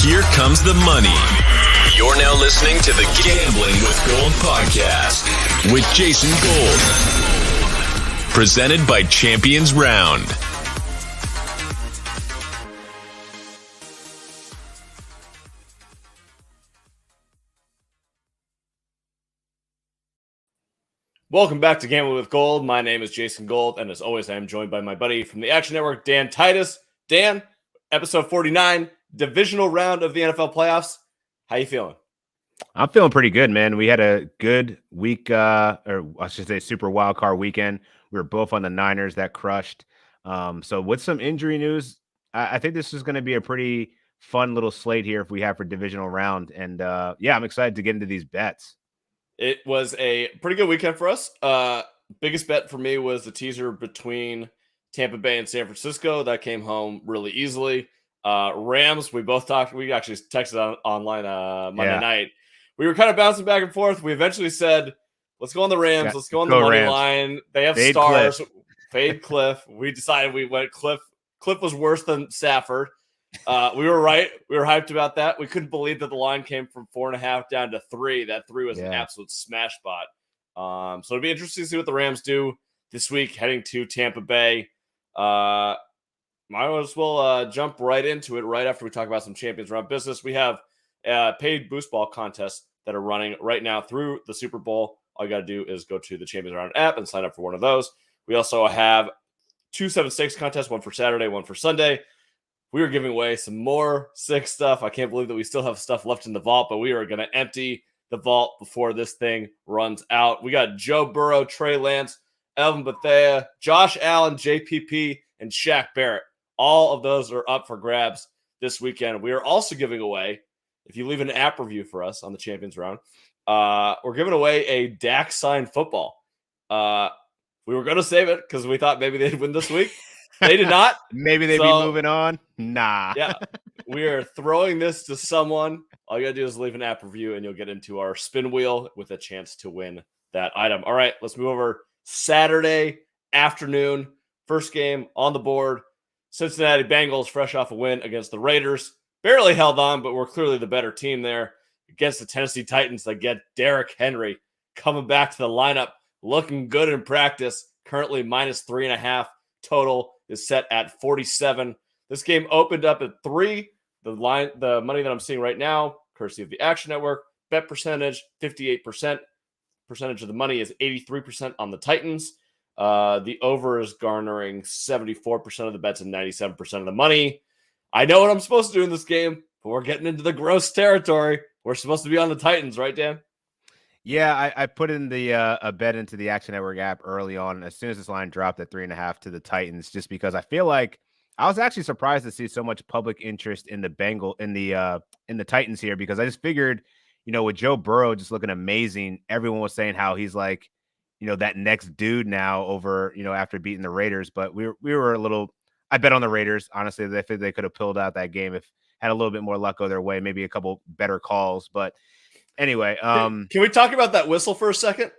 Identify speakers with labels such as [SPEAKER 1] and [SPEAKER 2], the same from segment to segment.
[SPEAKER 1] Here comes the money. You're now listening to the Gambling with Gold podcast with Jason Gold. Presented by Champions Round.
[SPEAKER 2] Welcome back to Gambling with Gold. My name is Jason Gold, and as always, I am joined by my buddy from the Action Network, Dan Titus. Dan, episode 49, divisional round of the NFL playoffs. How you feeling?
[SPEAKER 3] I'm feeling pretty good, man. We had a good week, or I should say super wild card weekend. We were both on the Niners that crushed. So with some injury news, I think this is going to be a pretty fun little slate here if we have for divisional round. And yeah, I'm excited to get into these bets.
[SPEAKER 2] It was a pretty good weekend for us. Biggest bet for me was the teaser between Tampa Bay and San Francisco. That came home really easily. Rams, we both talked. We actually texted online Monday night. We were kind of bouncing back and forth. We eventually said, let's go on the Rams. Let's go on the money line. They have
[SPEAKER 3] Fade
[SPEAKER 2] stars.
[SPEAKER 3] Cliff.
[SPEAKER 2] Fade Cliff. We decided we went Cliff. Cliff was worse than Stafford. We were right. We were hyped about that. We couldn't believe that the line came from 4.5 down to 3. That 3 was an absolute smash spot. So it'll be interesting to see what the Rams do this week heading to Tampa Bay. Might as well jump right into it right after we talk about some Champions Round business. We have paid boost ball contests that are running right now through the Super Bowl. All you got to do is go to the Champions Round app and sign up for one of those. We also have 2 7-6 contests, one for Saturday, one for Sunday. We are giving away some more sick stuff. I can't believe that we still have stuff left in the vault, but we are going to empty the vault before this thing runs out. We got Joe Burrow, Trey Lance, Elvin Bethea, Josh Allen, JPP, and Shaq Barrett. All of those are up for grabs this weekend. We are also giving away, if you leave an app review for us on the Champions Round, we're giving away a Dak signed football. We were going to save it because we thought maybe they'd win this week. They did not.
[SPEAKER 3] Maybe they'd be moving on. Nah.
[SPEAKER 2] Yeah. We are throwing this to someone. All you got to do is leave an app review and you'll get into our spin wheel with a chance to win that item. All right, let's move over. Saturday afternoon, first game on the board. Cincinnati Bengals fresh off a win against the Raiders. Barely held on, but we're clearly the better team there against the Tennessee Titans that get Derrick Henry coming back to the lineup, looking good in practice, currently minus 3.5. Total is set at 47. This game opened up at 3. The money that I'm seeing right now, courtesy of the Action Network, bet percentage 58%. Percentage of the money is 83% on the Titans. The over is garnering 74% of the bets and 97% of the money. I know what I'm supposed to do in this game, but we're getting into the gross territory. We're supposed to be on the Titans, right, Dan?
[SPEAKER 3] Yeah, I put in the a bet into the Action Network app early on as soon as this line dropped at 3.5 to the Titans, just because I feel like I was actually surprised to see so much public interest in the Titans here, because I just figured, with Joe Burrow just looking amazing, everyone was saying how he's like, that next dude now over, after beating the Raiders. But we were a little, I bet on the Raiders. Honestly, they think they could have pulled out that game if had a little bit more luck go their way, maybe a couple better calls. But anyway,
[SPEAKER 2] can we talk about that whistle for a second?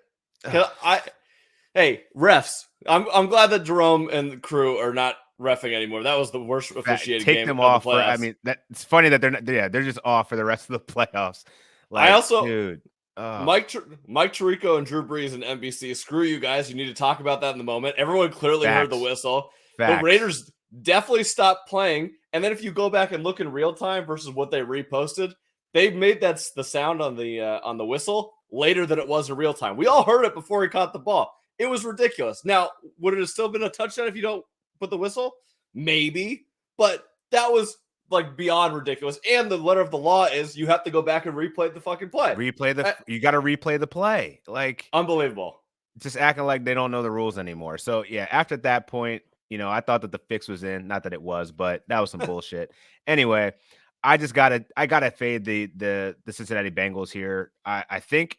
[SPEAKER 2] Hey, refs. I'm glad that Jerome and the crew are not reffing anymore. That was the worst officiated game.
[SPEAKER 3] Take them
[SPEAKER 2] of
[SPEAKER 3] off.
[SPEAKER 2] the playoffs.
[SPEAKER 3] It's funny that they're just off for the rest of the playoffs. Like, dude,
[SPEAKER 2] Mike Tirico and Drew Brees and NBC. Screw you guys. You need to talk about that in the moment. Everyone clearly heard the whistle. The Raiders definitely stopped playing. And then if you go back and look in real time versus what they reposted, they made the sound on the whistle later than it was in real time. We all heard it before he caught the ball. It was ridiculous. Now, would it have still been a touchdown if you don't put the whistle? Maybe, but that was like beyond ridiculous. And the letter of the law is you have to go back and replay the fucking play.
[SPEAKER 3] You got to replay the play. Like,
[SPEAKER 2] unbelievable.
[SPEAKER 3] Just acting like they don't know the rules anymore. So yeah, after that point, I thought that the fix was in. Not that it was, but that was some bullshit. Anyway, I gotta fade the Cincinnati Bengals here. I think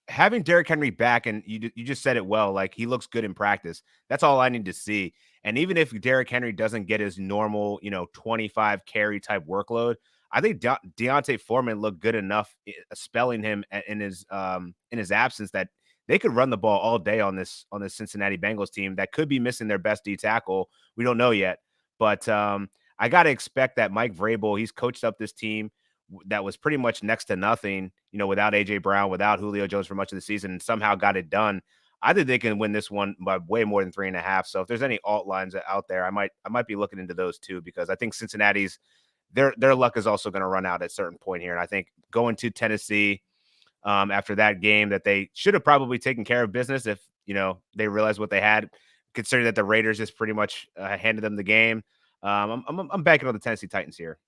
[SPEAKER 3] having Derrick Henry back, and you just said it well, like he looks good in practice. That's all I need to see. And even if Derrick Henry doesn't get his normal, 25 carry type workload, I think Deontay Foreman looked good enough spelling him in his absence that they could run the ball all day on this Cincinnati Bengals team that could be missing their best D tackle. We don't know yet, but I got to expect that Mike Vrabel, he's coached up this team that was pretty much next to nothing, without AJ Brown, without Julio Jones for much of the season, and somehow got it done. I think they can win this one by way more than 3.5. So if there's any alt lines out there, I might be looking into those too, because I think Cincinnati's their luck is also going to run out at a certain point here. And I think going to Tennessee after that game that they should have probably taken care of business if, they realized what they had, considering that the Raiders just pretty much handed them the game. I'm banking on the Tennessee Titans here.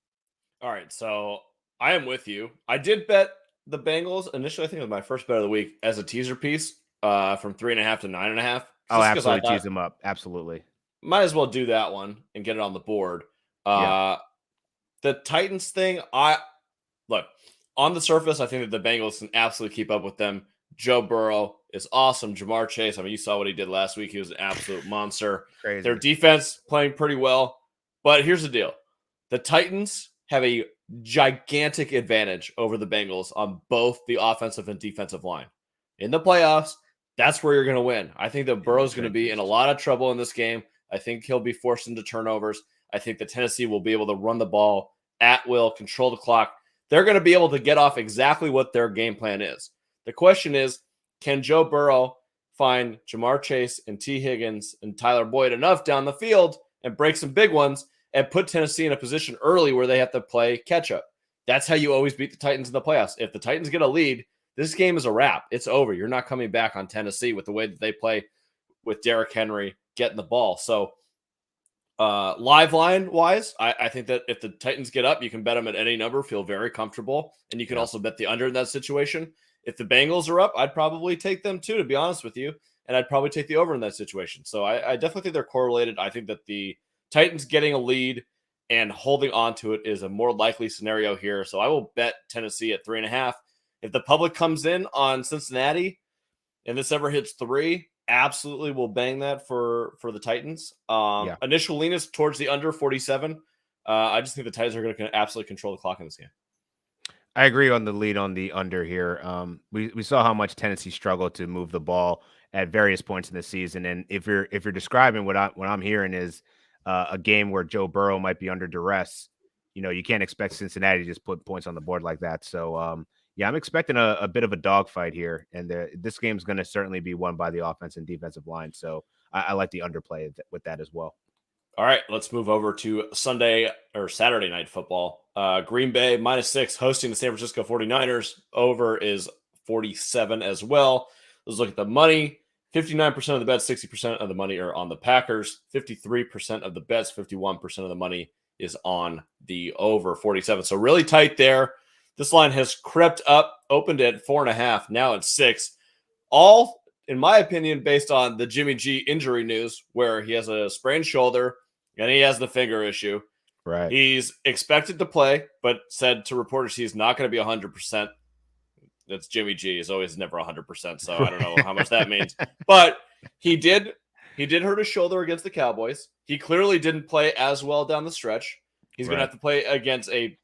[SPEAKER 2] All right, so I am with you. I did bet the Bengals initially. I think it was my first bet of the week as a teaser piece from 3.5 to 9.5.
[SPEAKER 3] Oh, absolutely, tease them up. Absolutely,
[SPEAKER 2] might as well do that one and get it on the board. The Titans thing, look on the surface, I think that the Bengals can absolutely keep up with them. Joe Burrow is awesome. Jamar Chase, I mean, you saw what he did last week. He was an absolute monster.
[SPEAKER 3] Crazy.
[SPEAKER 2] Their defense playing pretty well. But here's the deal. The Titans have a gigantic advantage over the Bengals on both the offensive and defensive line. In the playoffs, that's where you're going to win. I think that Burrow's going to be in a lot of trouble in this game. I think he'll be forced into turnovers. I think that Tennessee will be able to run the ball at will, control the clock. They're going to be able to get off exactly what their game plan is. The question is, can Joe Burrow find Jamar Chase and T. Higgins and Tyler Boyd enough down the field and break some big ones and put Tennessee in a position early where they have to play catch up? That's how you always beat the Titans in the playoffs. If the Titans get a lead, this game is a wrap. It's over. You're not coming back on Tennessee with the way that they play with Derrick Henry getting the ball. So live line wise, I think that if the Titans get up, you can bet them at any number, feel very comfortable. And you can also bet the under in that situation. If the Bengals are up, I'd probably take them too, to be honest with you. And I'd probably take the over in that situation. So I definitely think they're correlated. I think that the Titans getting a lead and holding on to it is a more likely scenario here. So I will bet Tennessee at 3.5. If the public comes in on Cincinnati and this ever hits 3, absolutely will bang that for the Titans. Initial lean is towards the under 47. I just think the Titans are going to absolutely control the clock in this game.
[SPEAKER 3] I agree on the lead on the under here. We saw how much Tennessee struggled to move the ball at various points in the season, and if you're describing what I'm hearing is a game where Joe Burrow might be under duress, you can't expect Cincinnati to just put points on the board like that. So I'm expecting a bit of a dogfight here, and this game's going to certainly be won by the offense and defensive line. So I like the underplay with that as well.
[SPEAKER 2] All right, let's move over to Sunday or Saturday night football. Green Bay -6 hosting the San Francisco 49ers. Over is 47 as well. Let's look at the money. 59% of the bets, 60% of the money are on the Packers. 53% of the bets, 51% of the money is on the over 47. So really tight there. This line has crept up, opened at 4.5. Now it's 6. All, in my opinion, based on the Jimmy G injury news, where he has a sprained shoulder and he has the finger issue.
[SPEAKER 3] Right.
[SPEAKER 2] He's expected to play, but said to reporters he's not going to be 100%. That's Jimmy G. He's always never 100%, so I don't know how much that means. But he did hurt his shoulder against the Cowboys. He clearly didn't play as well down the stretch. He's going to have to play against in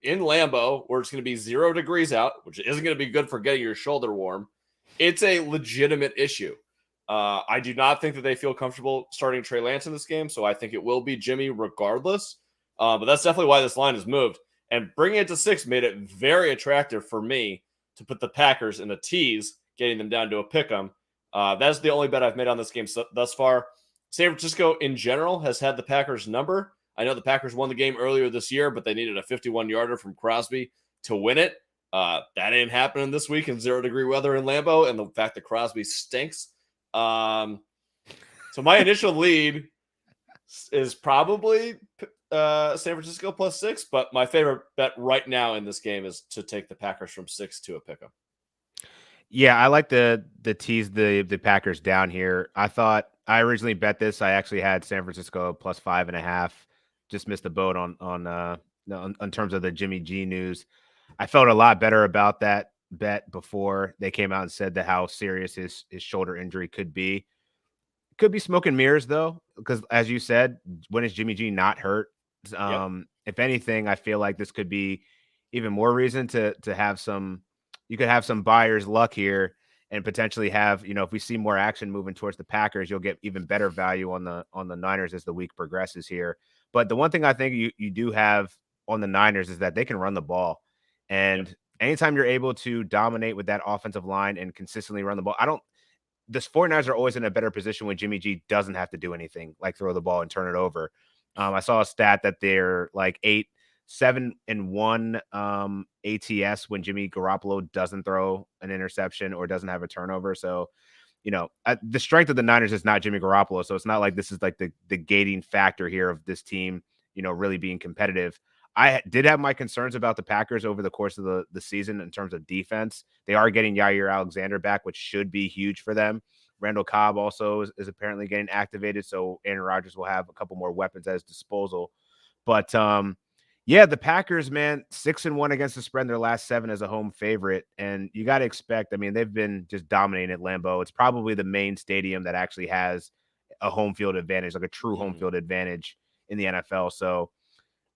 [SPEAKER 2] Lambeau, where it's going to be 0 degrees out, which isn't going to be good for getting your shoulder warm. It's a legitimate issue. I do not think that they feel comfortable starting Trey Lance in this game, so I think it will be Jimmy regardless. But that's definitely why this line has moved. And bringing it to 6 made it very attractive for me to put the Packers in a tease, getting them down to a pick 'em. That's the only bet I've made on this game thus far. San Francisco in general has had the Packers number. I know the Packers won the game earlier this year, but they needed a 51-yarder from Crosby to win it. That ain't happening this week in 0-degree weather in Lambeau, and the fact that Crosby stinks. So my initial lead is probably San Francisco +6, but my favorite bet right now in this game is to take the Packers from 6 to a pick'em.
[SPEAKER 3] Yeah, I like the tease the Packers down here. I originally bet this. I actually had San Francisco +5.5. Just missed the boat on terms of the Jimmy G news. I felt a lot better about that bet before they came out and said that how serious his shoulder injury could be. Could be smoke and mirrors though, because as you said, when is Jimmy G not hurt? If anything, I feel like this could be even more reason to have some. You could have some buyer's luck here and potentially have, if we see more action moving towards the Packers, you'll get even better value on the Niners as the week progresses here. But the one thing I think you do have on the Niners is that they can run the ball. And anytime you're able to dominate with that offensive line and consistently run the ball, the 49ers are always in a better position when Jimmy G doesn't have to do anything like throw the ball and turn it over. I saw a stat that they're like 7-1 ATS when Jimmy Garoppolo doesn't throw an interception or doesn't have a turnover. So, the strength of the Niners is not Jimmy Garoppolo. So it's not like this is like the gating factor here of this team, really being competitive. I did have my concerns about the Packers over the course of the season in terms of defense. They are getting Yair Alexander back, which should be huge for them. Randall Cobb also is apparently getting activated, so Aaron Rodgers will have a couple more weapons at his disposal. But the Packers, man, 6-1 against the spread in their last 7 as a home favorite, and you got to expect. I mean, they've been just dominating at Lambeau. It's probably the main stadium that actually has a home field advantage, like a true home field advantage in the NFL. So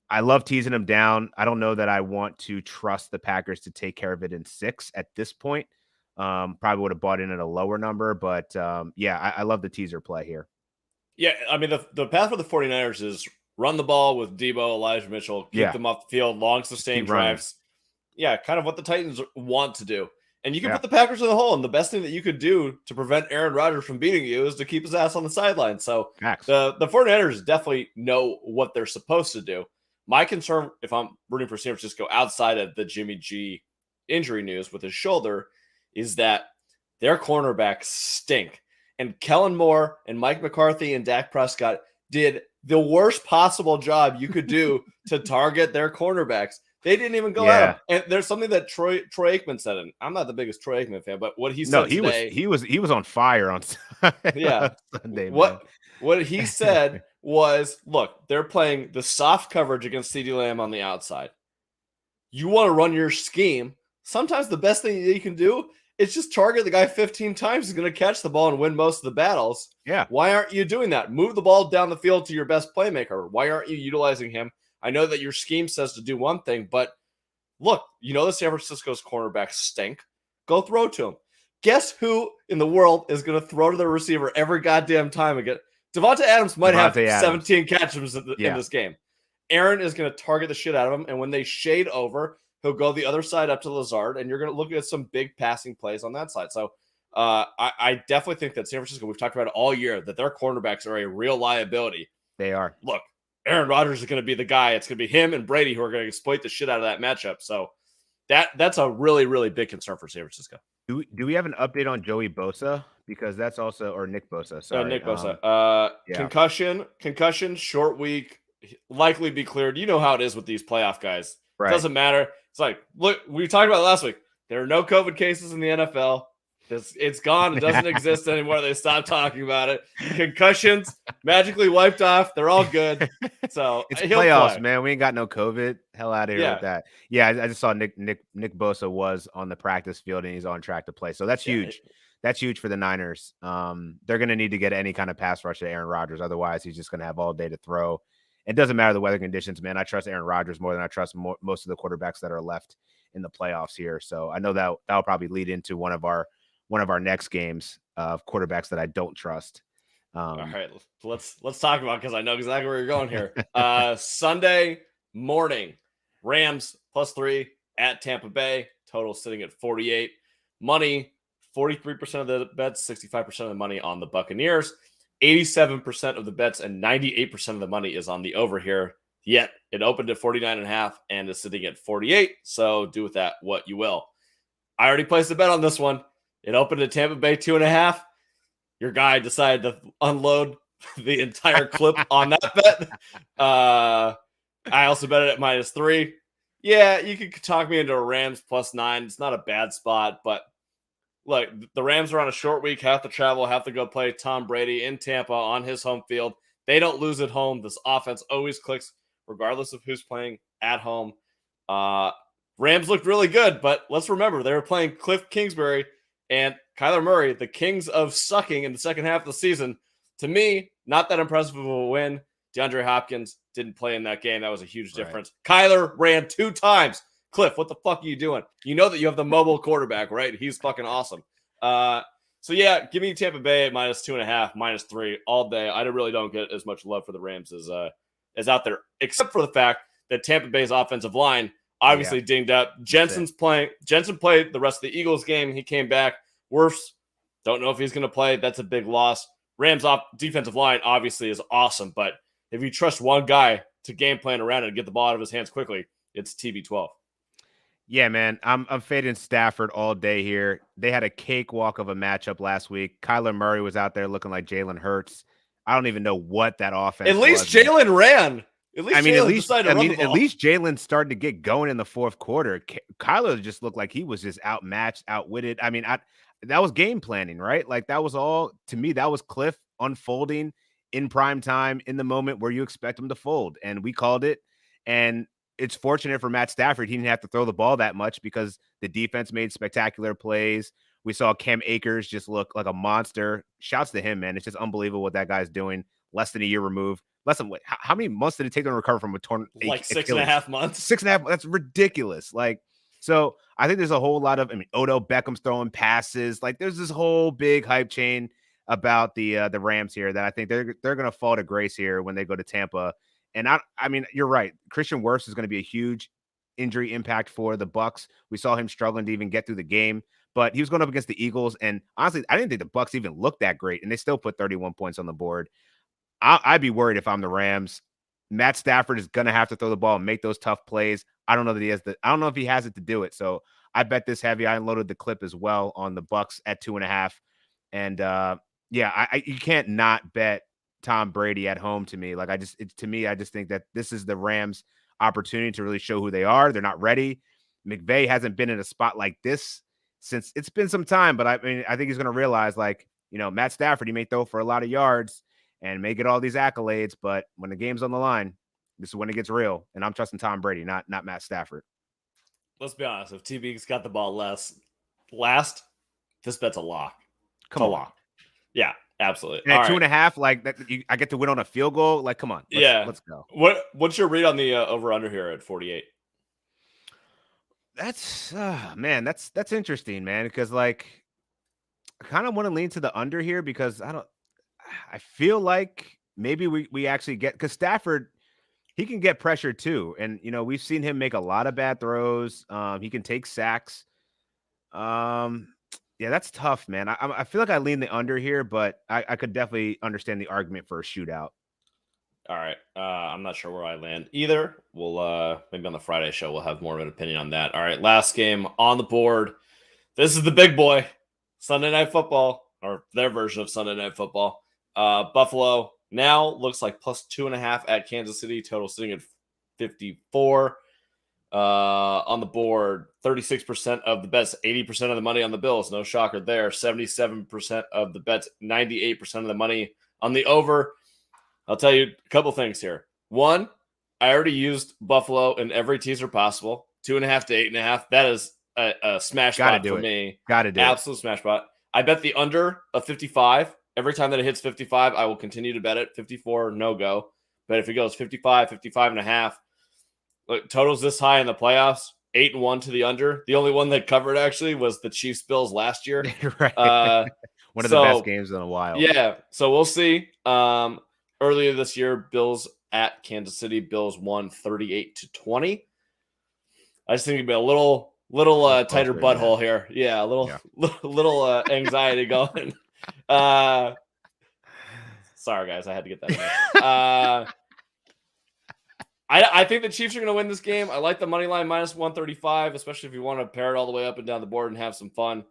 [SPEAKER 3] I love teasing them down. I don't know that I want to trust the Packers to take care of it in 6 at this point. Probably would have bought in at a lower number, but I love the teaser play here.
[SPEAKER 2] Yeah, I mean, the path for the 49ers is run the ball with Debo, Elijah Mitchell, keep them off the field, long sustained drives. Yeah, kind of what the Titans want to do. And you can put the Packers in the hole, and the best thing that you could do to prevent Aaron Rodgers from beating you is to keep his ass on the sideline. So the 49ers definitely know what they're supposed to do. My concern, if I'm rooting for San Francisco outside of the Jimmy G injury news with his shoulder, is that their cornerbacks stink. And Kellen Moore and Mike McCarthy and Dak Prescott did the worst possible job you could do to target their cornerbacks. They didn't even go at him. And there's something that Troy Aikman said, and I'm not the biggest Troy Aikman fan, but what he said today,
[SPEAKER 3] he was on fire on
[SPEAKER 2] Sunday. What he said was, look, they're playing the soft coverage against CeeDee Lamb on the outside. You want to run your scheme. Sometimes the best thing that you can do is just target the guy 15 times. He's going to catch the ball and win most of the battles. Yeah. Why aren't you doing that? Move the ball down the field to your best playmaker. Why aren't you utilizing him? I know that your scheme says to do one thing, but look, the San Francisco's cornerbacks stink. Go throw to him. Guess who in the world is going to throw to the receiver every goddamn time again? Devontae Adams might have 17 catches in this game. Aaron is going to target the shit out of him, and when they shade over, he'll go the other side up to Lazard, and you're going to look at some big passing plays on that side. So I definitely think that San Francisco, we've talked about it all year, that their cornerbacks are a real liability.
[SPEAKER 3] They are.
[SPEAKER 2] Look, Aaron Rodgers is going to be the guy. It's going to be him and Brady who are going to exploit the shit out of that matchup. So that's a really, really big concern for San Francisco.
[SPEAKER 3] Do we have an update on Joey Bosa? Because that's also, or Nick Bosa. Sorry.
[SPEAKER 2] Nick Bosa. Concussion, short week, likely be cleared. You know how it is with these playoff guys. Right. It doesn't matter. It's like, look, we talked about it last week. There are no COVID cases in the NFL. It's gone. It doesn't exist anymore. They stopped talking about it. Concussions magically wiped off. They're all good. So
[SPEAKER 3] it's playoffs, man. We ain't got no COVID. Hell out of here with that. Yeah, I just saw Nick Bosa was on the practice field and he's on track to play. So that's huge. That's huge for the Niners. They're going to need to get any kind of pass rush to Aaron Rodgers. Otherwise, he's just going to have all day to throw. It doesn't matter the weather conditions, man. I trust Aaron Rodgers more than I trust most of the quarterbacks that are left in the playoffs here. So I know that'll probably lead into one of our next games of quarterbacks that I don't trust.
[SPEAKER 2] All right, let's talk about, because I know exactly where you're going here. Sunday morning, Rams +3 at Tampa Bay. Total sitting at 48. Money, 43% of the bets, 65% of the money on the Buccaneers. 87% of the bets and 98% of the money is on the over here. Yet it opened at 49.5 and is sitting at 48. So do with that what you will. I already placed a bet on this one. It opened at Tampa Bay 2.5. Your guy decided to unload the entire clip on that bet. I also bet it at -3. Yeah, you could talk me into a Rams +9. It's not a bad spot, but look, the Rams are on a short week, have to travel, have to go play Tom Brady in Tampa on his home field. They don't lose at home. This offense always clicks regardless of who's playing at home. Rams looked really good, but let's remember they were playing Cliff Kingsbury and Kyler Murray, the kings of sucking in the second half of the season. To me, not that impressive of a win. DeAndre Hopkins didn't play in that game. That was a huge difference. Kyler ran 2 times. Cliff, what the fuck are you doing? You know that you have the mobile quarterback, right? He's fucking awesome. So yeah, give me Tampa Bay at -2.5, -3 all day. I really don't get as much love for the Rams as out there, except for the fact the Tampa Bay's offensive line obviously dinged up. Jensen played the rest of the Eagles game. He came back. Wirfs, don't know if he's going to play. That's a big loss. Rams defensive line obviously is awesome, but if you trust one guy to game plan around it and get the ball out of his hands quickly, it's TB12.
[SPEAKER 3] Yeah, man, I'm fading Stafford all day here. They had a cakewalk of a matchup last week. Kyler Murray was out there looking like Jalen Hurts. I don't even know what that offense.
[SPEAKER 2] At least Jalen ran. At least
[SPEAKER 3] Jalen started to get going in the fourth quarter. Kyler just looked like he was just outmatched, outwitted. I mean, that was game planning, right? Like that was all to me. That was Cliff unfolding in prime time in the moment where you expect him to fold, and we called it. And it's fortunate for Matt Stafford. He didn't have to throw the ball that much because the defense made spectacular plays. We saw Cam Akers just look like a monster. Shouts to him, man. It's just unbelievable what that guy's doing. Less than a year removed. Less than what? How many months did it take them to recover from a torn?
[SPEAKER 2] Like 6.5 months.
[SPEAKER 3] 6.5. That's ridiculous. Like, so I think there's a whole lot of. I mean, Odell Beckham's throwing passes. Like, there's this whole big hype chain about the Rams here that I think they're going to fall to grace here when they go to Tampa. And I mean, you're right. Christian Wirfs is going to be a huge injury impact for the Bucs. We saw him struggling to even get through the game, but he was going up against the Eagles. And honestly, I didn't think the Bucs even looked that great, and they still put 31 points on the board. I'd be worried if I'm the Rams. Matt Stafford is going to have to throw the ball and make those tough plays. I don't know that I don't know if he has it to do it. So I bet this heavy. I unloaded the clip as well on the Bucs at 2.5. And you can't not bet Tom Brady at home to me. Like I just think that this is the Rams' opportunity to really show who they are. They're not ready. McVay hasn't been in a spot like this since it's been some time, but I mean, I think he's going to realize, like, Matt Stafford, he may throw for a lot of yards and may get all these accolades, but when the game's on the line, this is when it gets real. And I'm trusting Tom Brady, not Matt Stafford.
[SPEAKER 2] Let's be honest. If TB's got the ball last, this bet's a lock.
[SPEAKER 3] Come on.
[SPEAKER 2] Lock. Yeah, absolutely.
[SPEAKER 3] And at 2.5, like that, I get to win on a field goal. Like, come on. Let's go.
[SPEAKER 2] What's your read on the over-under here at 48?
[SPEAKER 3] That's man, that's interesting, man, because like I kind of want to lean to the under here because I feel like maybe we actually get, because Stafford, he can get pressure too, and we've seen him make a lot of bad throws. He can take sacks. Yeah, that's tough, man. I feel like I lean the under here, but I could definitely understand the argument for a shootout.
[SPEAKER 2] All right. I'm not sure where I land either. We'll maybe on the Friday show we'll have more of an opinion on that. All right, last game on the board. This is the big boy, Sunday Night Football, or their version of Sunday Night Football. Buffalo now looks like plus 2.5 at Kansas City. Total sitting at 54. On the board, 36% of the bets, 80% of the money on the Bills. No shocker there. 77% of the bets, 98% of the money on the over. I'll tell you a couple things here. One, I already used Buffalo in every teaser possible. 2.5 to 8.5. That is a smash spot for me.
[SPEAKER 3] Got to do
[SPEAKER 2] Absolute smash spot. I bet the under of 55. Every time that it hits 55, I will continue to bet it. 54, no go. But if it goes 55, 55.5, look, totals this high in the playoffs, 8-1 to the under. The only one that covered actually was the Chiefs Bills last year.
[SPEAKER 3] Right. One of the best games in a while.
[SPEAKER 2] Yeah. So we'll see. Earlier this year, Bills at Kansas City. Bills won 38-20. I just think it'd be a little tighter butthole here. Yeah, a little anxiety going. Sorry guys, I had to get that in. I think the Chiefs are going to win this game. I like the money line minus 135, especially if you want to pair it all the way up and down the board and have some fun.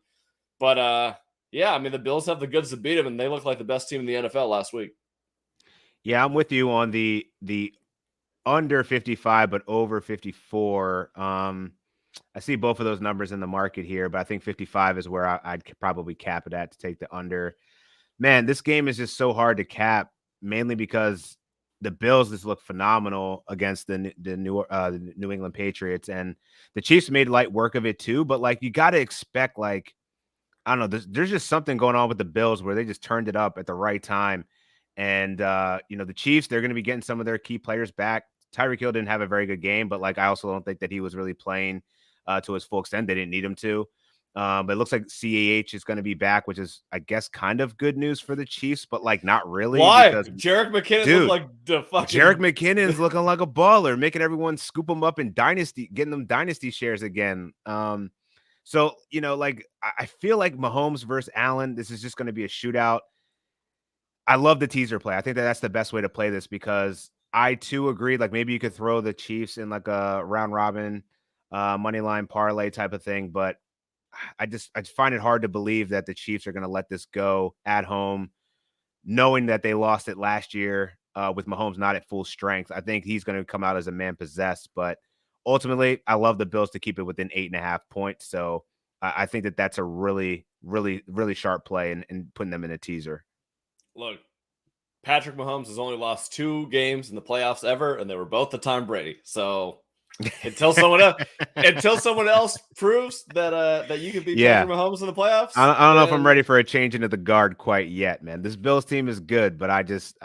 [SPEAKER 2] But yeah, I mean, the Bills have the goods to beat them, and they look like the best team in the NFL last week.
[SPEAKER 3] Yeah, I'm with you on the under 55, but over 54. I see both of those numbers in the market here, but I think 55 is where I'd probably cap it at to take the under. Man, this game is just so hard to cap, mainly because the Bills just look phenomenal against the New England Patriots, and the Chiefs made light work of it too. But like, you got to expect, like, I don't know, there's just something going on with the Bills where they just turned it up at the right time. And the Chiefs, they're going to be getting some of their key players back. Tyreek Hill didn't have a very good game, but like, I also don't think that he was really playing to his full extent. They didn't need him to. But it looks like CAH is going to be back, which is, I guess, kind of good news for the Chiefs, but like not really.
[SPEAKER 2] Why?
[SPEAKER 3] Because
[SPEAKER 2] Jerick McKinnon looked like the fucking
[SPEAKER 3] Jerick McKinnon's looking like a baller, making everyone scoop him up in dynasty, getting them dynasty shares again. So like I feel like Mahomes versus Allen, this is just going to be a shootout. I love the teaser play. I think that's the best way to play this because I too agree. Like maybe you could throw the Chiefs in like a round robin money line parlay type of thing, but I find it hard to believe that the Chiefs are going to let this go at home, knowing that they lost it last year with Mahomes not at full strength. I think he's going to come out as a man possessed, but ultimately, I love the Bills to keep it within 8.5 points. So I think that's a really, really, really sharp play and putting them in a teaser.
[SPEAKER 2] Look, Patrick Mahomes has only lost 2 games in the playoffs ever, and they were both to Tom Brady. So until someone else proves that you can beat Patrick Mahomes in the playoffs,
[SPEAKER 3] I don't know if I'm ready for a change into the guard quite yet, man. This Bills team is good, but I just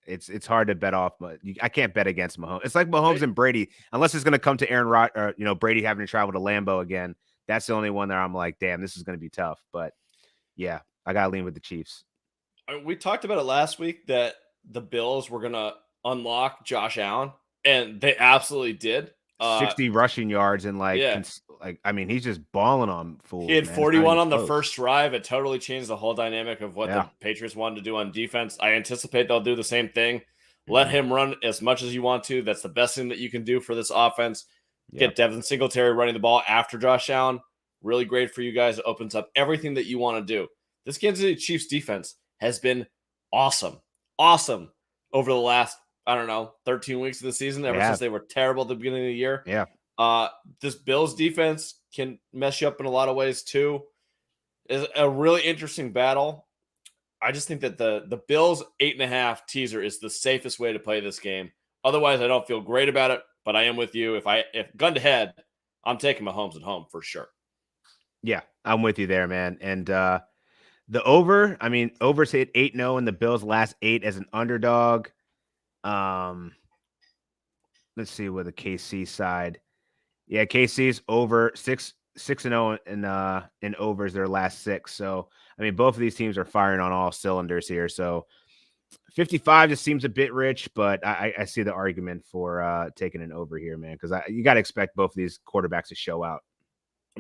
[SPEAKER 3] it's hard to bet off. But I can't bet against Mahomes. It's like Mahomes and Brady, unless it's going to come to Aaron Rodgers, or Brady having to travel to Lambeau again. That's the only one that I'm like, damn, this is going to be tough. But yeah, I got to lean with the Chiefs.
[SPEAKER 2] We talked about it last week that the Bills were going to unlock Josh Allen, and they absolutely did.
[SPEAKER 3] 60 rushing yards and I mean, he's just balling on fools.
[SPEAKER 2] He had 41 on the first drive. It totally changed the whole dynamic of what the Patriots wanted to do on defense. I anticipate they'll do the same thing. Let him run as much as you want to. That's the best thing that you can do for this offense. Get Devin Singletary running the ball after Josh Allen. Really great for you guys. It opens up everything that you want to do. This Kansas City Chiefs defense has been awesome over the last, 13 weeks of the season, ever since they were terrible at the beginning of the year.
[SPEAKER 3] Yeah.
[SPEAKER 2] This Bills defense can mess you up in a lot of ways too. It's a really interesting battle. I just think that the Bills 8.5 teaser is the safest way to play this game. Otherwise, I don't feel great about it, but I am with you. If gun to head, I'm taking Mahomes at home for sure.
[SPEAKER 3] Yeah, I'm with you there, man. And the over, over's hit 8-0 in the Bills' last 8 as an underdog. Let's see with the KC side. Yeah, KC's over 6-0 in overs their last 6. So both of these teams are firing on all cylinders here. So 55 just seems a bit rich, but I see the argument for taking an over here, man, because you got to expect both of these quarterbacks to show out.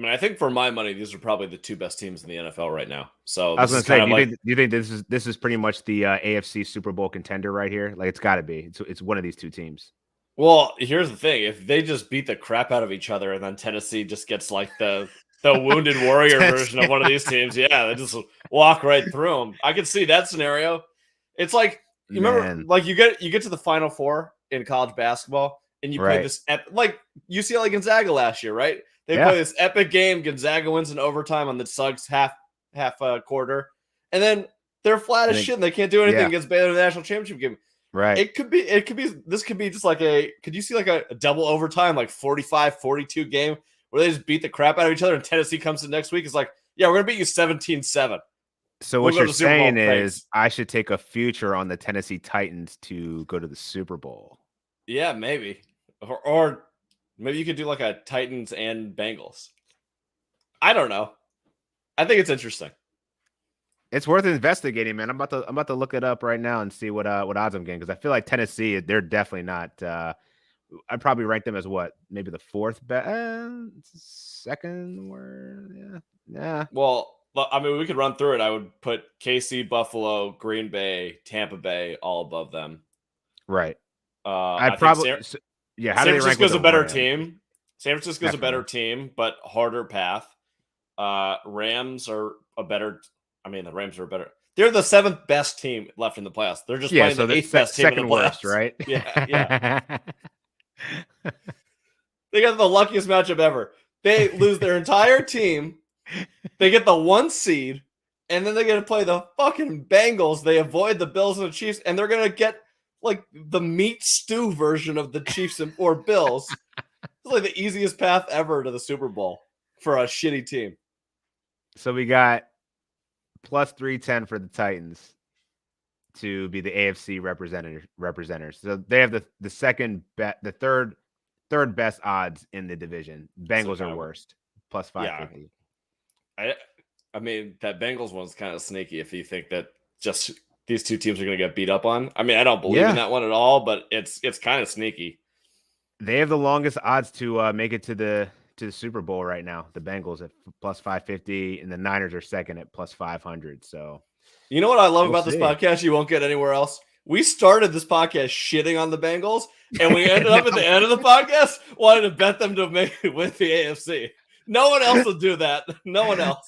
[SPEAKER 2] I think for my money, these are probably the 2 best teams in the NFL right now. So
[SPEAKER 3] I was going to say, do you think this is pretty much the AFC Super Bowl contender right here? Like it's got to be. It's one of these 2 teams.
[SPEAKER 2] Well, here's the thing: if they just beat the crap out of each other, and then Tennessee just gets like the wounded warrior version of one of these teams, they just walk right through them. I can see that scenario. It's like you remember, like you get to the Final Four in college basketball, and you play this like UCLA Gonzaga last year, right? They play this epic game. Gonzaga wins in overtime on the Suggs half quarter, and then they're flat as shit. And they can't do anything against Baylor in the national championship game.
[SPEAKER 3] Right.
[SPEAKER 2] It could be. This could be just like could you see like a double overtime, like 45-42 game where they just beat the crap out of each other, and Tennessee comes in next week. It's like, we're gonna beat you 17-7.
[SPEAKER 3] So what you're saying is I should take a future on the Tennessee Titans to go to the Super Bowl.
[SPEAKER 2] Yeah, maybe, or maybe you could do like a Titans and Bengals. I don't know. I think it's interesting.
[SPEAKER 3] It's worth investigating, man. I'm about to look it up right now and see what odds I'm getting, because I feel like Tennessee, they're definitely not. I'd probably rank them as maybe the 4th best, 2nd, or yeah.
[SPEAKER 2] Well, we could run through it. I would put KC, Buffalo, Green Bay, Tampa Bay all above them.
[SPEAKER 3] Right.
[SPEAKER 2] How
[SPEAKER 3] San
[SPEAKER 2] do they rank? San Francisco's a better team. San Francisco's a better team, but harder path. Rams are a better. The Rams are better. They're the 7th best team left in the playoffs. They're just playing the 8th best team in the playoffs,
[SPEAKER 3] worst, right?
[SPEAKER 2] Yeah. They got the luckiest matchup ever. They lose their entire team. They get the 1 seed, and then they get to play the fucking Bengals. They avoid the Bills and the Chiefs, and they're gonna get like the meat stew version of the Chiefs or Bills. It's like the easiest path ever to the Super Bowl for a shitty team.
[SPEAKER 3] So we got plus 310 for the Titans to be the AFC representatives. So they have the second bet, the third best odds in the division. Bengals are worst, plus 550.
[SPEAKER 2] I mean, that Bengals one's kind of sneaky if you think that just these two teams are going to get beat up on. I mean, I don't believe in that one at all, but it's kind of sneaky.
[SPEAKER 3] They have the longest odds to make it to the Super Bowl right now. The Bengals at plus 550, and the Niners are second at plus 500. So,
[SPEAKER 2] you know what I love about this podcast? You won't get anywhere else. We started this podcast shitting on the Bengals, and we ended up at the end of the podcast wanting to bet them to make it with the AFC. No one else will do that. No one else.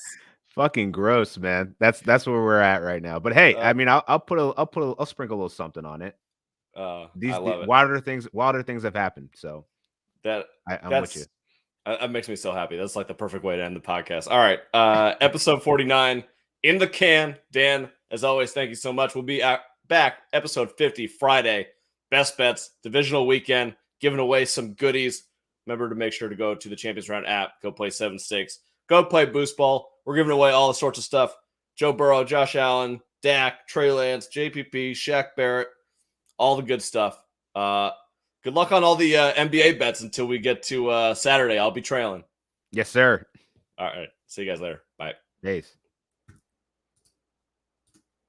[SPEAKER 3] Fucking gross, man. That's where we're at right now. But hey, I mean, I'll sprinkle a little something on it.
[SPEAKER 2] I love it.
[SPEAKER 3] Wilder things have happened. So
[SPEAKER 2] I'm with you. That makes me so happy. That's like the perfect way to end the podcast. All right. Episode 49 in the can. Dan, as always, thank you so much. We'll be back episode 50 Friday. Best bets, divisional weekend, giving away some goodies. Remember to make sure to go to the Champions Round app. Go play 7-6. Go play Boost Ball. We're giving away all the sorts of stuff. Joe Burrow, Josh Allen, Dak, Trey Lance, JPP, Shaq Barrett, all the good stuff. Good luck on all the NBA bets until we get to Saturday. I'll be trailing.
[SPEAKER 3] Yes, sir.
[SPEAKER 2] All right. See you guys later. Bye.
[SPEAKER 3] Peace.